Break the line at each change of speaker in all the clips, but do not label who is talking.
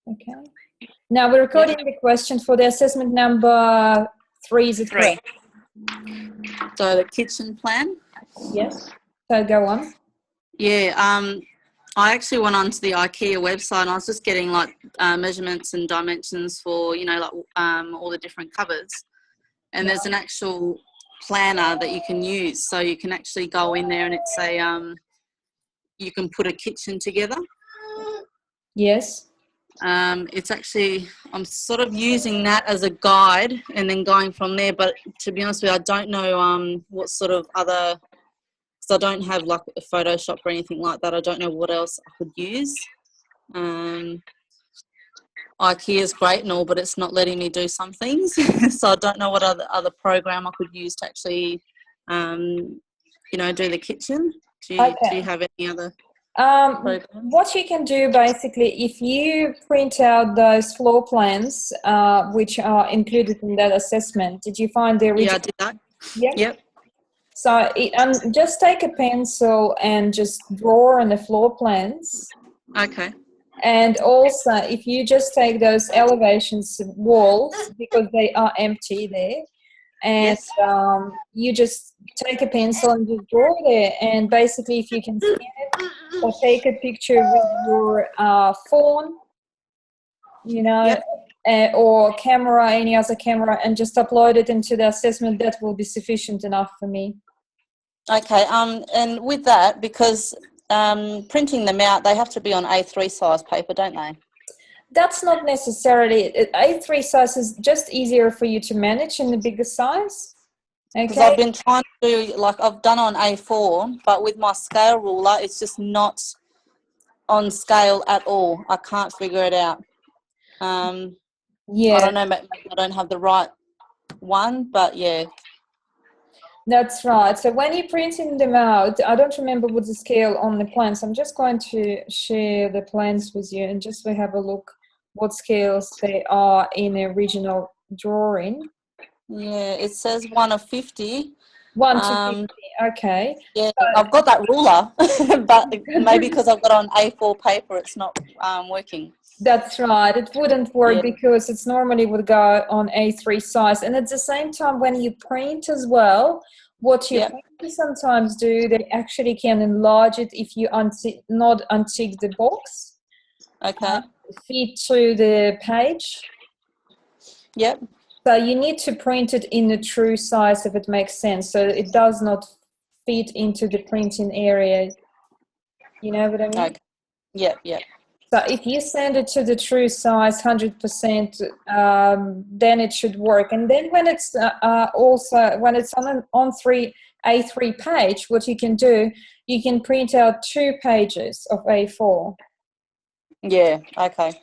Okay. Now we're recording the question for the assessment number 3. Is it correct?
So the kitchen plan.
Yes. So go on.
Yeah. I actually went onto the IKEA website and I was just getting like measurements and dimensions for, you know, like all the different cupboards. And there's an actual planner that you can use. So you can actually go in there and it's a, you can put a kitchen together.
Yes.
It's actually, I'm sort of using that as a guide and then going from there. But to be honest with you, I don't know what sort of other, because I don't have like a Photoshop or anything like that. I don't know what else I could use. IKEA is great and all, but it's not letting me do some things. So I don't know what other program I could use to actually, you know, do the kitchen. Do you have any other programs?
What you can do basically, if you print out those floor plans, which are included in that assessment, did you find the original?
Yeah, I did that.
Yeah.
Yep.
So just take a pencil and just draw on the floor plans.
Okay.
And also, if you just take those elevations walls, because they are empty there, and you just take a pencil and just draw there. And basically, if you can scan it or take a picture with your phone, you know, or camera, any other camera, and just upload it into the assessment, that will be sufficient enough for me.
Okay. And with that, because printing them out, they have to be on A3 size paper, don't they?
That's not necessarily. A3 size is just easier for you to manage in the bigger size. Okay.
Because I've been trying to do, like, I've done on A4, but with my scale ruler, it's just not on scale at all. I can't figure it out.
Yeah.
I don't know, maybe I don't have the right one, but yeah.
That's right. So when you're printing them out, I don't remember what the scale on the plans. I'm just going to share the plans with you and just we have a look what scales they are in the original drawing.
Yeah, it says 1 of 50.
1 to 50, okay.
Yeah, I've got that ruler, but maybe because I've got it on A4 paper, it's not working. That's
right. It wouldn't work because it's normally would go on A3 size. And at the same time, when you print as well, what you sometimes do, they actually can enlarge it if you not untick the box.
Okay.
Fit to the page.
Yep.
So you need to print it in the true size if it makes sense. So it does not fit into the printing area. You know what I mean?
Okay. Yep, yep.
So if you send it to the true size 100%, then it should work. And then when it's also when it's on an A3 page, what you can do, you can print out 2 pages of A4.
Yeah. Okay.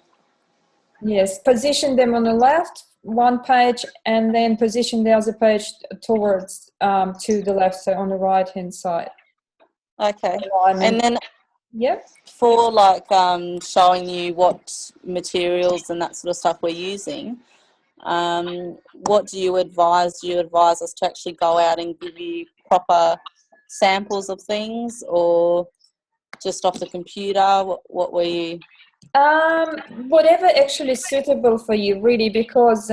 Yes. Position them on the left, 1 page, and then position the other page towards to the left, so on the right hand side.
Okay. And then.
Yep.
For like showing you what materials and that sort of stuff we're using, what do you advise? Do you advise us to actually go out and give you proper samples of things, or just off the computer? What were you?
Whatever actually is suitable for you, really, because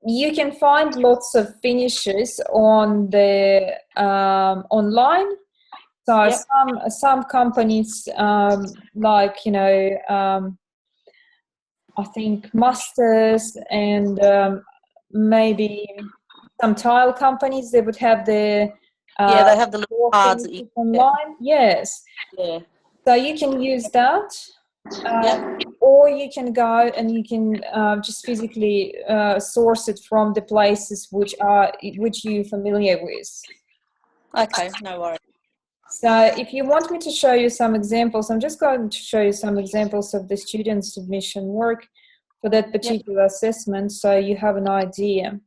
you can find lots of finishes on the online. So some companies like, you know, I think Masters and maybe some tile companies, they would have the
they have the little cards that you
online. Yes.
Yeah.
So you can use that, or you can go and you can just physically source it from the places which you're familiar with.
Okay, no worries.
So if you want me to show you some examples, I'm just going to show you some examples of the student submission work for that particular assessment, so you have an idea.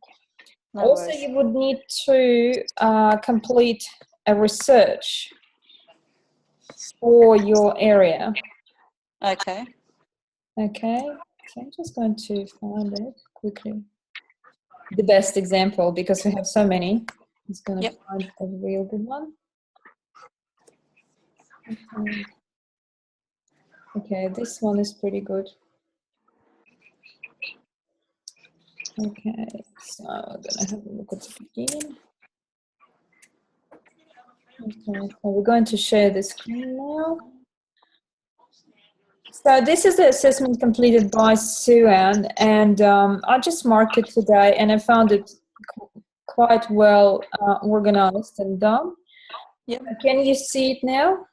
No
also,
worries.
you would need to complete a research for your area.
Okay.
Okay, so I'm just going to find it quickly. The best example, because we have so many. I'm just going to find a real good one. Okay. Okay, this one is pretty good. Okay, so I'm gonna have a look at the beginning. Okay, so we're going to share the screen now. So this is the assessment completed by Suanne, and I just marked it today, and I found it quite well organized and done.
Yep.
Can you see it now?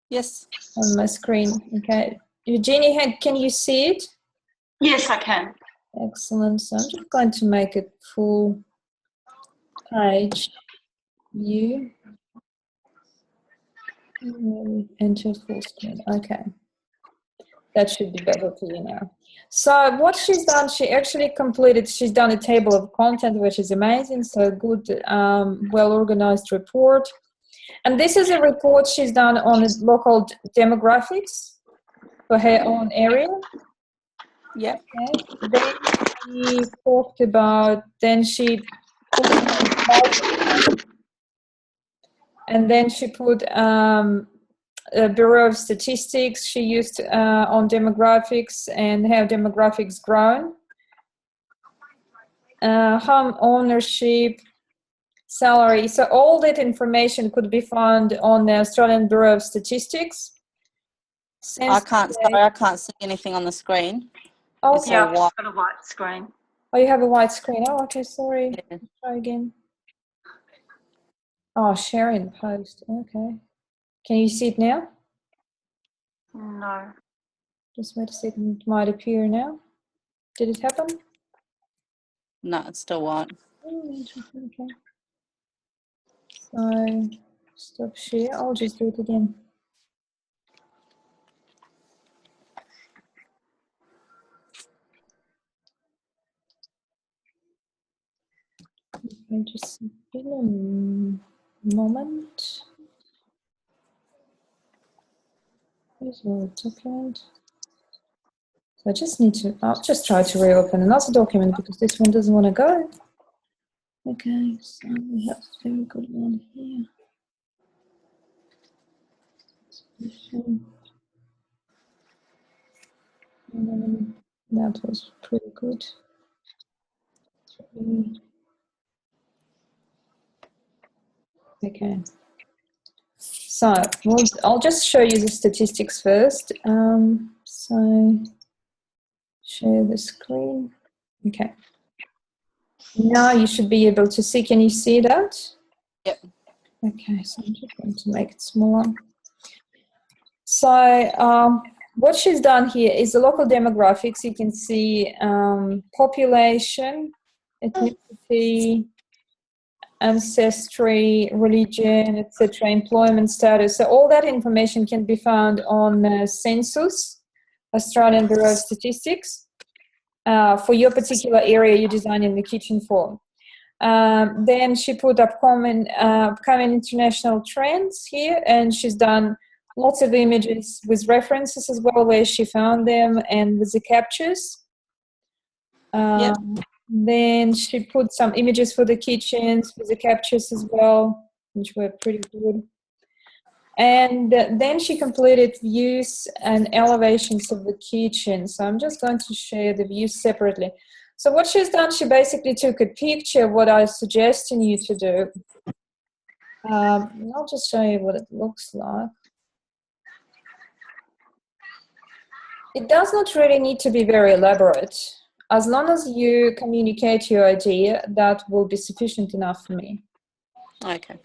Yes.
On my screen. Okay. Eugenie, can you see it?
Yes, I can.
Excellent. So I'm just going to make it full page view. Enter full screen. Okay. That should be better for you now. So what she's done, she actually completed, she's done a table of content, which is amazing. So good, well-organized report. And this is a report she's done on the local demographics for her own area.
Yeah.
Okay. Then she talked about, then she put and then she put Bureau of Statistics she used on demographics and how demographics grown. Home ownership, salary. So all that information could be found on the Australian Bureau of Statistics.
I can't see anything on the screen.
Oh,
It's
Yeah,
all
I've
white.
just got a white screen.
Oh, you have a white screen. Oh, okay, sorry.
Yeah.
Try again. Oh, sharing post. Okay. Can you see it now?
No.
Just wait a second. It might appear now. Did it happen?
No, it's still white.
Oh, interesting. Okay. So, stop share. I'll just do it again. Okay, just give me a moment. Here's our document. So I just need to, I'll just try to reopen another document because this one doesn't want to go. Okay, so we have a very good one here. That was pretty good. Okay. So I'll just show you the statistics first. So share the screen. Okay. Now you should be able to see. Can you see that?
Yep.
Okay, so I'm just going to make it smaller. So what she's done here is the local demographics. You can see population, ethnicity, ancestry, religion, etc., employment status. So all that information can be found on Census, Australian Bureau of Statistics, for your particular area you're designing the kitchen for. Then she put up common international trends here, and she's done lots of images with references as well, where she found them, and with the captures.
Yep.
Then she put some images for the kitchens with the captures as well, which were pretty good. And then she completed views and elevations of the kitchen. So I'm just going to share the views separately. So what she's done, she basically took a picture of what I was suggesting you to do. I'll just show you what it looks like. It does not really need to be very elaborate. As long as you communicate your idea, that will be sufficient enough for me.
Okay.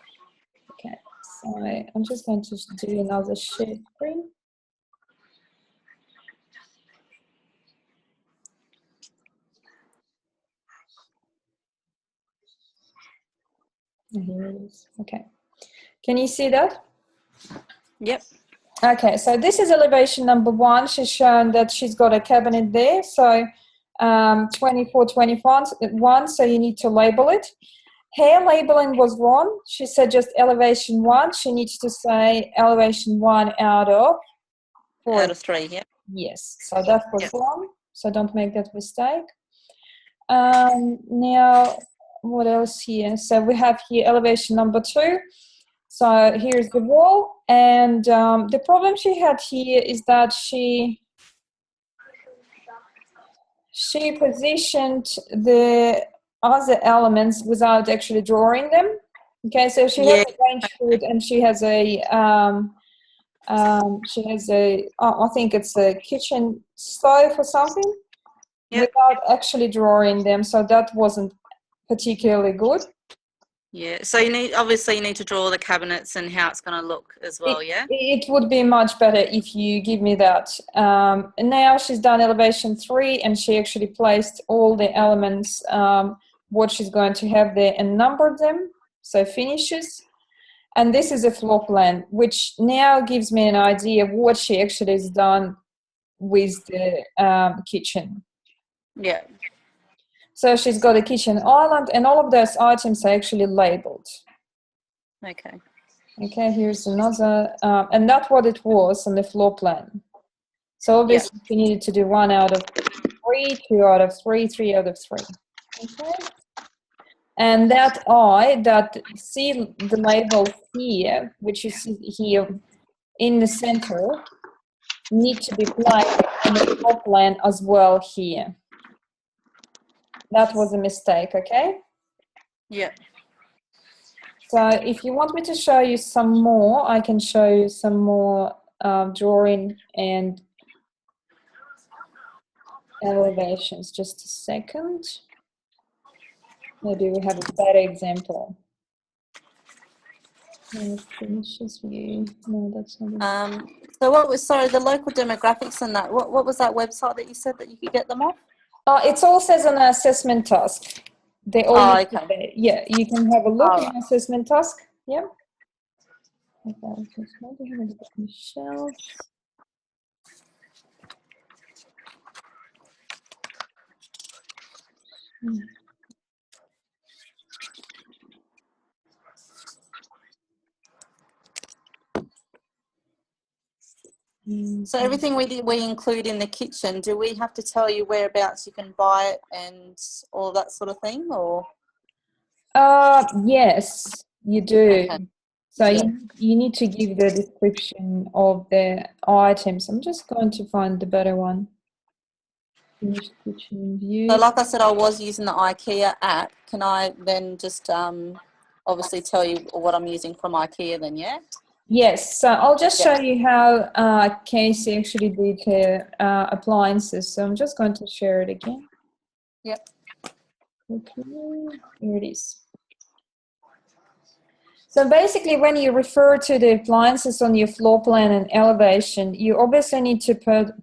Okay, so I'm just going to do another share screen. Here it is. Okay. Can you see that?
Yep.
Okay, so this is elevation number 1. She's shown that she's got a cabinet there. So 24, 21, so you need to label it. Her labeling was wrong. She said just elevation 1. She needs to say elevation 1 out of 4.
Out of 3, yep.
Yes, so that was wrong. So don't make that mistake. Now, what else here? So we have here elevation number 2. So here's the wall. And the problem she had here is that she positioned the other elements without actually drawing them. Okay, so she has a range hood and she has a I think it's a kitchen stove or something, without actually drawing them. So that wasn't particularly good.
Yeah, so you need to draw the cabinets and how it's going to look as well,
It would be much better if you give me that. And now she's done elevation 3 and she actually placed all the elements, what she's going to have there, and numbered them, so finishes. And this is a floor plan, which now gives me an idea of what she actually has done with the kitchen.
Yeah.
So she's got a kitchen island and all of those items are actually labeled.
Okay.
Okay, here's another, and that's what it was on the floor plan. So obviously we needed to do 1 out of 3, 2 out of 3, 3 out of 3. Okay. And that see the label here, which you see here in the center, need to be placed on the floor plan as well here. That was a mistake, okay?
Yeah.
So if you want me to show you some more, I can show you some more drawing and elevations. Just a second. Maybe we have a better example. Finishes view. No, that's not it.
So what was, sorry, the local demographics and that, what was that website that you said that you could get them off?
It all says on the assessment task. They all
okay.
Yeah, you can have a look at the assessment task. Yeah. Okay, just maybe have a look at Michelle.
So everything we include in the kitchen, do we have to tell you whereabouts you can buy it and all that sort of thing, or?
Yes, you do.
Okay.
So you need to give the description of the items. I'm just going to find the better one. Finished kitchen view.
So like I said, I was using the IKEA app. Can I then just obviously tell you what I'm using from IKEA then, yeah?
Yes, so I'll just show you how Casey actually did her appliances. So I'm just going to share it again.
Yep.
Okay, here it is. So basically, when you refer to the appliances on your floor plan and elevation, you obviously need to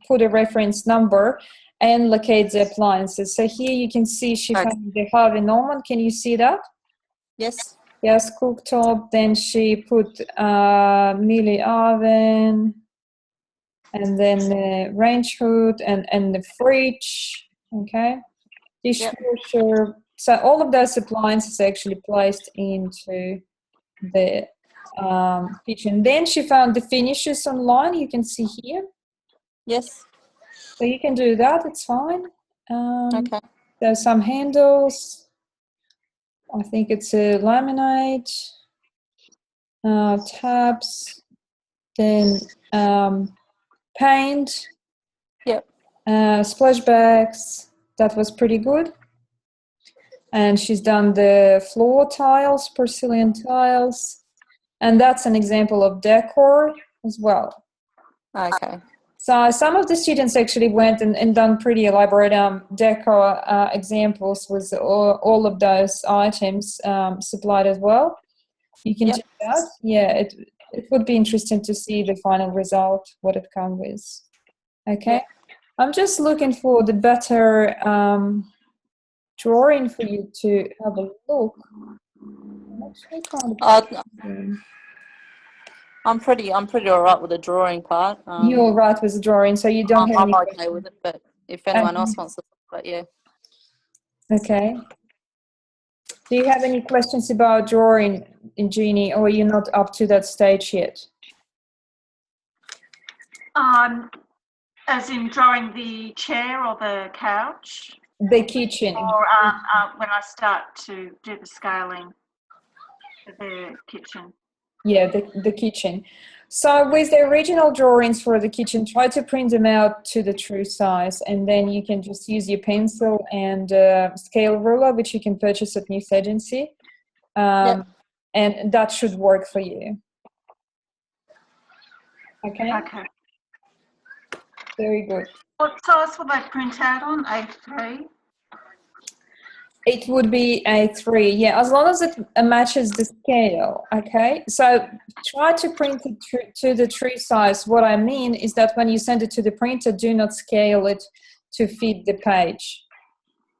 put a reference number and locate the appliances. So here you can see she found the Harvey Norman. Can you see that?
Yes.
Yes, cooktop. Then she put Mealy oven, and then the range hood and the fridge. Okay, dishwasher. Yep. So all of those appliances are actually placed into the kitchen. Then she found the finishes online. You can see here.
Yes.
So you can do that. It's fine.
Okay.
There's some handles. I think it's a laminate, tabs, then paint, splash bags. That was pretty good. And she's done the floor tiles, porcelain tiles, and that's an example of decor as well.
Okay.
So some of the students actually went and done pretty elaborate decor examples with all of those items supplied as well. You can check that. Yeah, it would be interesting to see the final result, what it comes with. Okay. Yep. I'm just looking for the better drawing for you to have a look.
I'm pretty all right with the drawing part.
You're all right with the drawing, so you don't have
I'm
any
okay
questions.
with it, but if anyone else wants to, but yeah.
Okay. Do you have any questions about drawing, Eugenie, or you're not up to that stage yet?
As in drawing the chair or the couch?
The kitchen.
Or when I start to do the scaling for the kitchen?
Yeah, the kitchen. So with the original drawings for the kitchen, try to print them out to the true size, and then you can just use your pencil and scale ruler, which you can purchase at News Agency, and that should work for you. Okay?
Okay.
Very good.
What size will they print out on? A3?
It would be A3, yeah, as long as it matches the scale, okay? So try to print it to the true size. What I mean is that when you send it to the printer, do not scale it to fit the page.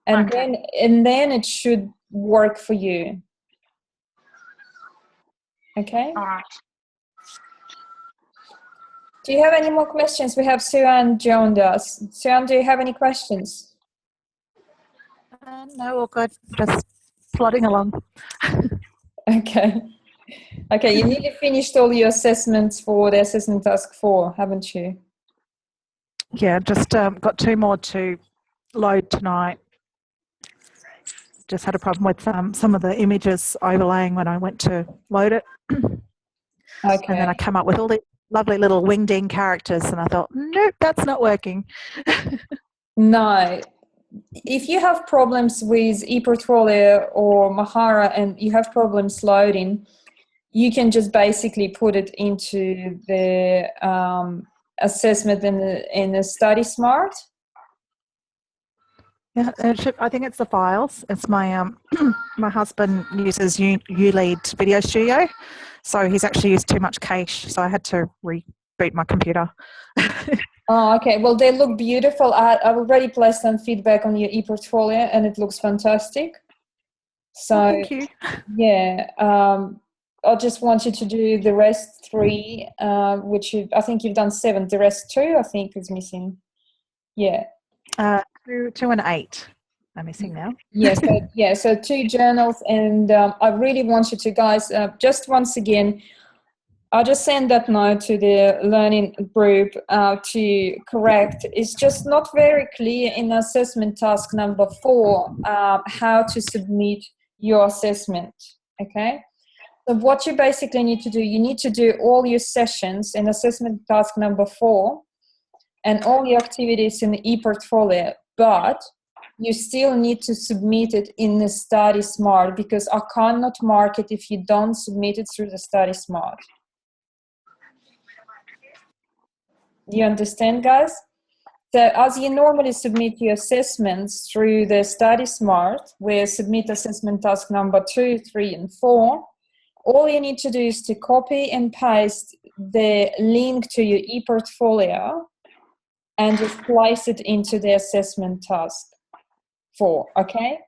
And then it should work for you. Okay?
All right.
Do you have any more questions? We have Suanne joined us. Suanne, do you have any questions?
No, all good. Just plodding along.
Okay. Okay, you nearly finished all your assessments for the assessment task 4, haven't you?
Yeah, just got 2 more to load tonight. Just had a problem with some of the images overlaying when I went to load it.
Okay.
And then I came up with all these lovely little wingding characters, and I thought, nope, that's not working.
No. If you have problems with ePortfolio or Mahara and you have problems loading, you can just basically put it into the assessment in the Study Smart.
Yeah, I think it's the files. It's my my husband uses ULEAD Video Studio, so he's actually used too much cache, so I had to reboot my computer.
Oh, okay. Well, they look beautiful. I've already placed some feedback on your ePortfolio, and it looks fantastic. So,
thank you.
Yeah, I just want you to do the rest 3, which I think you've done 7. The rest 2, I think, is missing. Yeah.
2 and 8 are missing now.
Yes. So 2 journals, and I really want you to guys just once again. I'll just send that note to the learning group to correct. It's just not very clear in assessment task number 4 how to submit your assessment, okay? So what you basically need to do, you need to do all your sessions in assessment task number 4 and all your activities in the ePortfolio, but you still need to submit it in the Study Smart because I cannot mark it if you don't submit it through the Study Smart. Do you understand, guys? So as you normally submit your assessments through the Study Smart, where submit assessment task number 2, 3, and 4, all you need to do is to copy and paste the link to your ePortfolio and just place it into the assessment task 4, okay?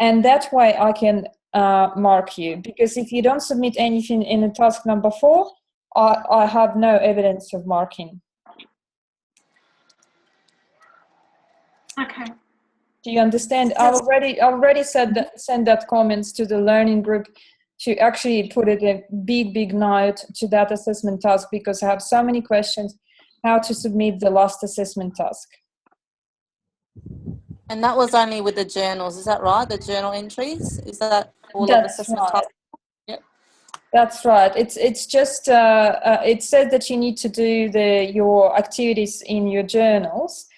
And that way I can mark you, because if you don't submit anything in the task number 4, I have no evidence of marking.
Okay.
Do you understand? I already sent that comments to the learning group to actually put it a big note to that assessment task, because I have so many questions how to submit the last assessment task.
And that was only with the journals, is that right? The journal entries? Is that all of the assessment
right.
tasks? Yep.
That's right. It's just it said that you need to do your activities in your journals,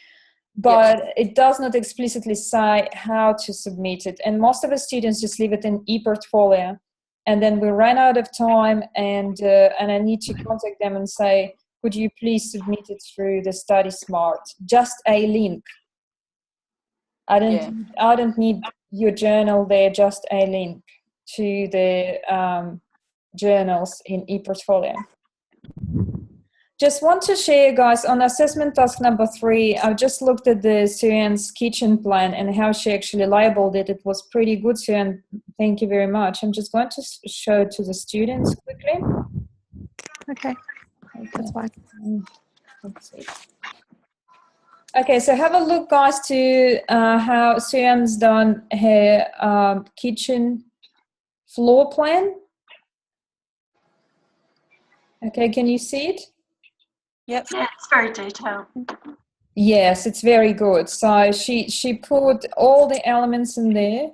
but it does not explicitly say how to submit it. And most of the students just leave it in ePortfolio, and then we ran out of time, and I need to contact them and say, could you please submit it through the Study Smart? Just a link. I don't need your journal there, just a link to the journals in ePortfolio. Just want to share, guys, on assessment task number 3, I've just looked at the Suanne's kitchen plan and how she actually labeled it. It was pretty good, Suanne. Thank you very much. I'm just going to show it to the students quickly.
Okay. That's fine.
Let's see. Okay, so have a look, guys, to how Suanne's done her kitchen floor plan. Okay, can you see it?
Yep.
Yeah, it's very detailed.
Yes, it's very good. So she put all the elements in there.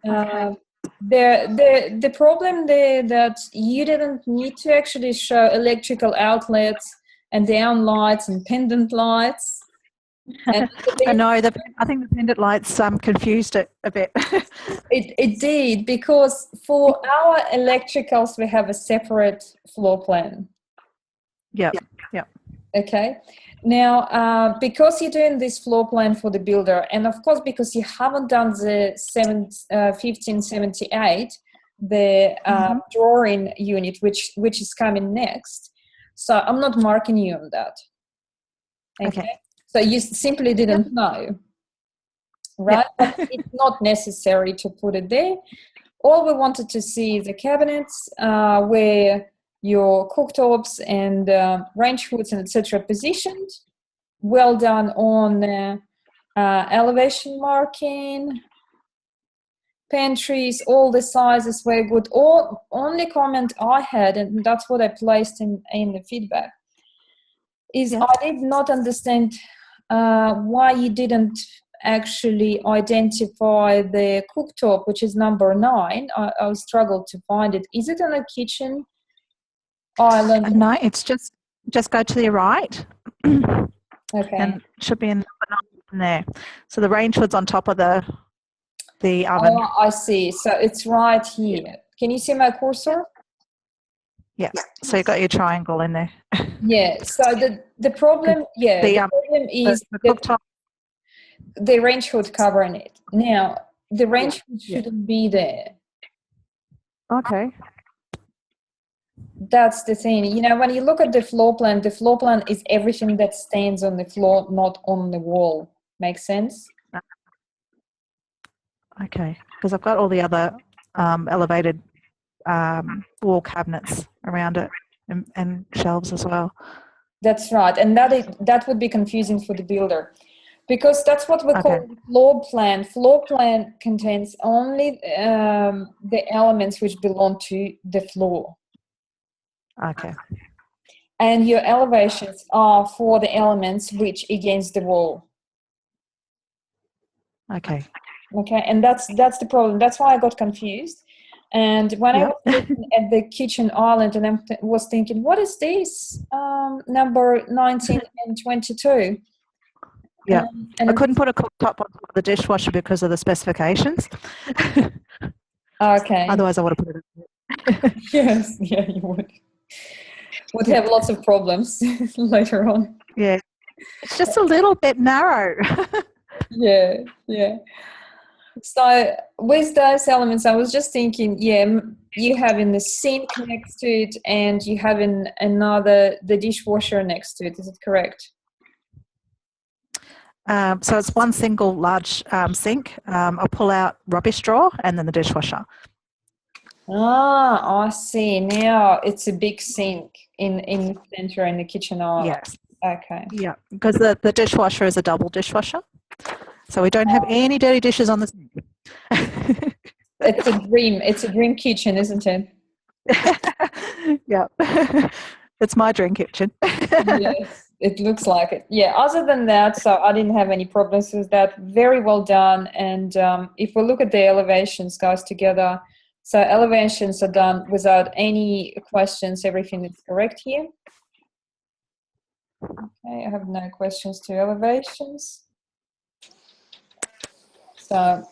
Okay.
The problem there that you didn't need to actually show electrical outlets and down lights and pendant lights. And
I know. I think the pendant lights confused it a bit.
it did, because for our electricals we have a separate floor plan.
Yeah.
Okay. Now, because you're doing this floor plan for the builder, and of course because you haven't done the 1578, the drawing unit, which is coming next, so I'm not marking you on that. Okay. So you simply didn't know, right? But it's not necessary to put it there. All we wanted to see is the cabinets where your cooktops and range hoods and etc. positioned. Well done on elevation marking, pantries, all the sizes were good. Only comment I had, and that's what I placed in the feedback, is I did not understand why you didn't actually identify the cooktop, which is number 9. I struggled to find it. Is it on a kitchen island?
No, it's just go to the right.
Okay.
And it should be in number 9 there. So the range hood's on top of the oven.
Oh, I see. So it's right here. Can you see my cursor?
Yeah. So you've got your triangle in there.
Yeah. So the problem, the problem is
the cooktop.
The range hood covering it. Now, the range hood shouldn't be there.
Okay.
That's the thing. You know, when you look at the floor plan is everything that stands on the floor, not on the wall. Makes sense?
Okay. Because I've got all the other elevated wall cabinets around it and shelves as well.
That's right. And that would be confusing for the builder, because that's what we call floor plan. Floor plan contains only the elements which belong to the floor.
Okay.
And your elevations are for the elements which against the wall.
Okay.
Okay, and that's the problem. That's why I got confused. And when I was looking at the kitchen island, and I was thinking, what is this? Number 19 and 22.
Yeah.
And
I couldn't put a cooktop on top of the dishwasher because of the specifications.
Okay.
Otherwise, I would have put it in.
Yes, yeah, you would have lots of problems later on.
Yeah. It's just a little bit narrow.
Yeah. So with those elements, I was just thinking, you having the sink next to it, and you having the dishwasher next to it. Is it correct?
So it's one single large sink. I'll pull out rubbish drawer and then the dishwasher.
Ah, I see. Now it's a big sink in the center in the kitchen island.
Yes.
Okay.
Yeah, because the dishwasher is a double dishwasher. So we don't have any dirty dishes on the sink.
It's a dream. It's a dream kitchen, isn't it?
Yeah. It's my dream kitchen.
Yes, it looks like it. Yeah, other than that, so I didn't have any problems with that. Very well done. And if we look at the elevations, guys, together, so elevations are done without any questions. Everything is correct here. Okay, I have no questions to elevations. So,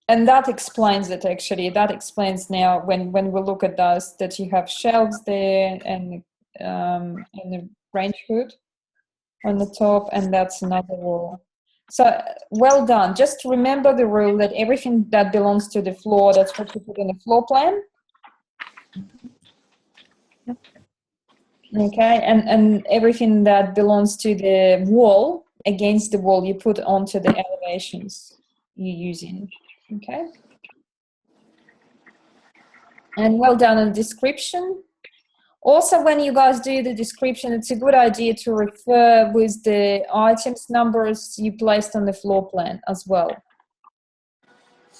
and that explains it actually. That explains now when we look at those, that you have shelves there and the range hood on the top, and that's another wall. So well done. Just remember the rule that everything that belongs to the floor, that's what you put in the floor plan.
Yep.
Okay, and everything that belongs to the wall, against the wall, you put onto the elevations you're using. Okay. And well done on the description. Also, when you guys do the description, it's a good idea to refer with the items numbers you placed on the floor plan as well.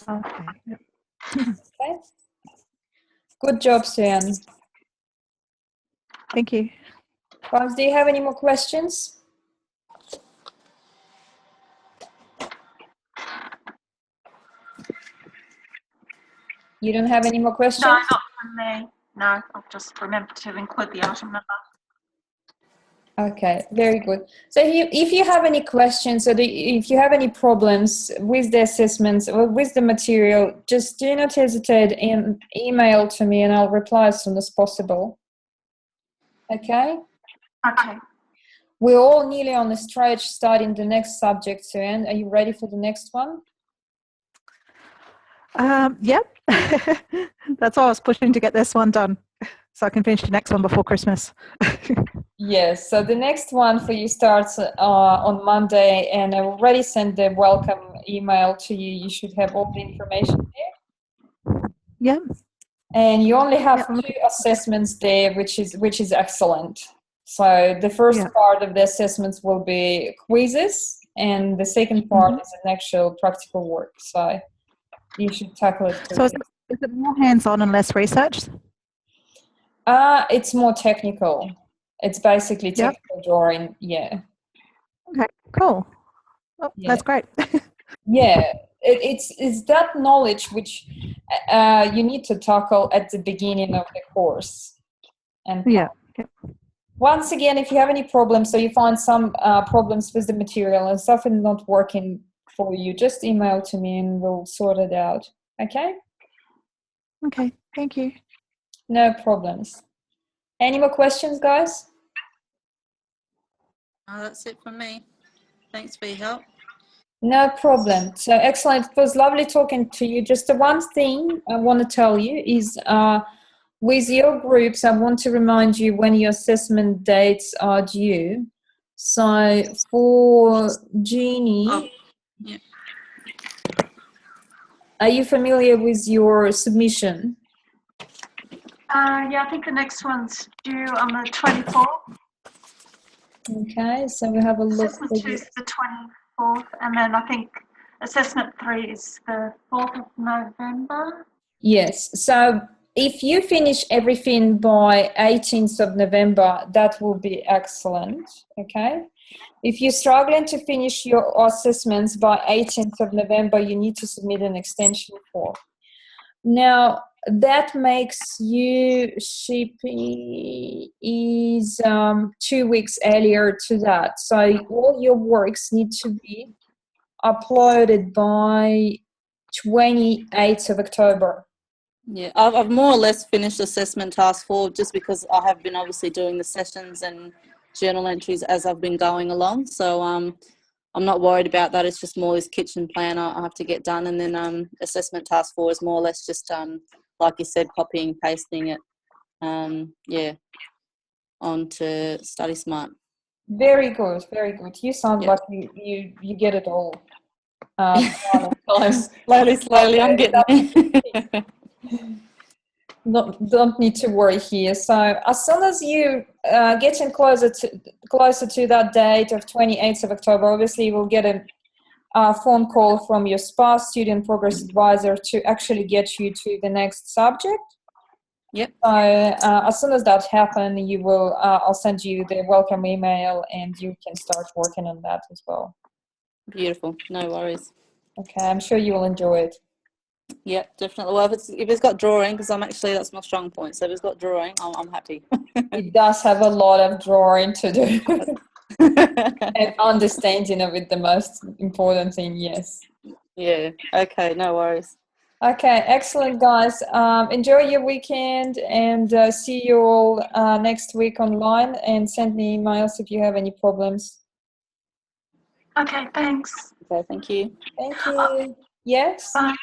Okay. Yep.
Okay. Good job, Suanne.
Thank you.
Guys, do you have any more questions? You don't have any more questions?
No, not from me. No, I'll just remember to include the item number.
Okay, very good. So if you have any questions or if you have any problems with the assessments or with the material, just do not hesitate and email to me and I'll reply as soon as possible. Okay?
Okay.
We're all nearly on the stretch starting the next subject, Suanne. Are you ready for the next one?
Yep. That's why I was pushing to get this one done so I can finish the next one before Christmas.
Yes, so the next one for you starts on Monday, and I already sent the welcome email to you. You should have all the information there.
Yeah.
And you only have 2 assessments there, which is excellent. So the first part of the assessments will be quizzes, and the second part is an actual practical work. So you should tackle it.
So is it more hands-on and less research?
It's more technical. It's basically technical drawing. Yeah.
Okay. Cool. Oh, that's great.
Yeah. It's that knowledge which you need to tackle at the beginning of the course. And once again, if you have any problems, so you find some problems with the material and stuff and not working for you, just email to me and we'll sort it out. Okay?
Okay. Thank you.
No problems. Any more questions, guys?
Oh, that's it from me. Thanks for your help.
No problem. So excellent. It was lovely talking to you. Just the one thing I want to tell you is with your groups, I want to remind you when your assessment dates are due. So for Jeannie, are you familiar with your submission?
Yeah, I think the next one's due on the 24th.
Okay, so we have a look.
Assessment 2 is the 24th, and then I think assessment 3 is the 4th of November.
Yes, so if you finish everything by 18th of November, that will be excellent, okay? If you're struggling to finish your assessments by 18th of November, you need to submit an extension form. Now, that makes you, Shqipe is 2 weeks earlier to that. So all your works need to be uploaded by 28th of October.
Yeah, I've more or less finished assessment task 4 just because I have been obviously doing the sessions and journal entries as I've been going along. So I'm not worried about that. It's just more this kitchen plan I have to get done. And then assessment task 4 is more or less just, like you said, copying, pasting it, onto Study Smart.
Very good, very good. You sound like you get it all.
Slowly, I'm getting there.
Don't need to worry here. So as soon as you getting closer to that date of 28th of October, obviously you will get a phone call from your SPA student progress advisor to actually get you to the next subject.
Yep.
So as soon as that happens, you will. I'll send you the welcome email, and you can start working on that as well.
Beautiful. No worries.
Okay, I'm sure you will enjoy it.
Yeah, definitely. Well, if it's got drawing, because that's my strong point. So if it's got drawing, I'm happy.
It does have a lot of drawing to do. And understanding of it, the most important thing, yes.
Yeah, okay, no worries.
Okay, excellent, guys. Enjoy your weekend and see you all next week online, and send me emails if you have any problems.
Okay, thanks.
Okay, thank you.
Thank you. Yes?
Bye.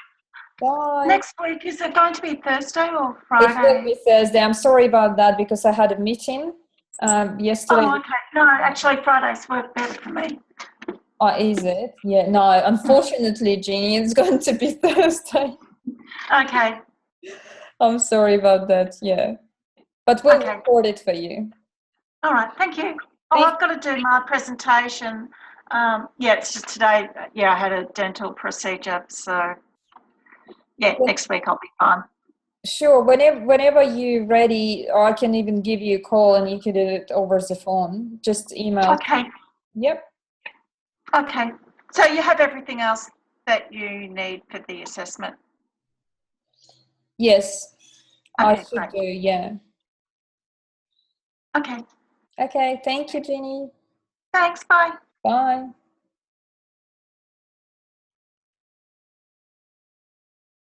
Bye.
Next week, is it going to be Thursday or Friday?
It will be Thursday. I'm sorry about that because I had a meeting yesterday.
Oh, okay. No, actually, Fridays work better for me.
Oh, is it? Yeah, no, unfortunately, Jeannie, it's going to be Thursday.
Okay.
I'm sorry about that, yeah. But we'll record it for you.
All right, thank you. Oh, I've got to do my presentation. It's just today. Yeah, I had a dental procedure, so next week I'll be fine.
Sure, whenever you're ready, or I can even give you a call and you can do it over the phone. Just email.
Okay.
Yep.
Okay. So you have everything else that you need for the assessment?
Yes, I
Okay,
should
great.
do, yeah.
Okay,
Okay, thank you, Jenny.
thanks, bye.
Bye.